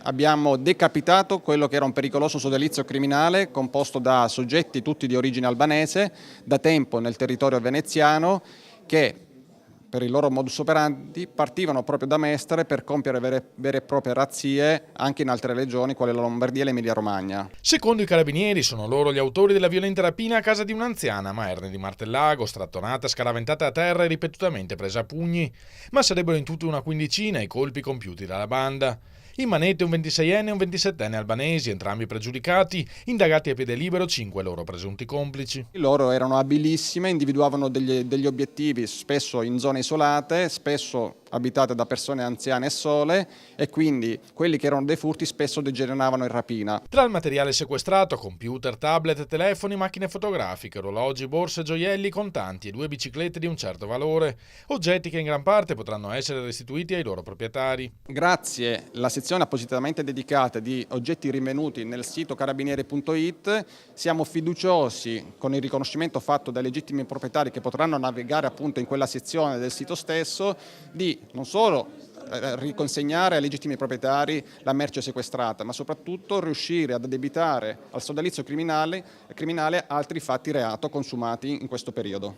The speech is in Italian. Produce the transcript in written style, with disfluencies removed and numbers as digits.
Abbiamo decapitato quello che era un pericoloso sodalizio criminale composto da soggetti tutti di origine albanese, da tempo nel territorio veneziano, che per il loro modus operandi partivano proprio da Mestre per compiere vere e proprie razzie anche in altre regioni, quali la Lombardia e l'Emilia Romagna. Secondo i carabinieri sono loro gli autori della violenta rapina a casa di un'anziana, Maerne di Martellago, strattonata, scaraventata a terra e ripetutamente presa a pugni, ma sarebbero in tutto una quindicina i colpi compiuti dalla banda. In manette un 26enne e un 27enne albanesi, entrambi pregiudicati, indagati a piede libero 5 loro presunti complici. Loro erano abilissime, individuavano degli obiettivi spesso in zone isolate, spesso abitate da persone anziane e sole, e quindi quelli che erano dei furti spesso degeneravano in rapina. Tra il materiale sequestrato, computer, tablet, telefoni, macchine fotografiche, orologi, borse, gioielli, contanti e 2 biciclette di un certo valore, oggetti che in gran parte potranno essere restituiti ai loro proprietari. Grazie alla sezione appositamente dedicata di oggetti rinvenuti nel sito carabinieri.it siamo fiduciosi, con il riconoscimento fatto dai legittimi proprietari che potranno navigare appunto in quella sezione del sito stesso, di non solo riconsegnare ai legittimi proprietari la merce sequestrata, ma soprattutto riuscire ad addebitare al sodalizio criminale altri fatti reato consumati in questo periodo.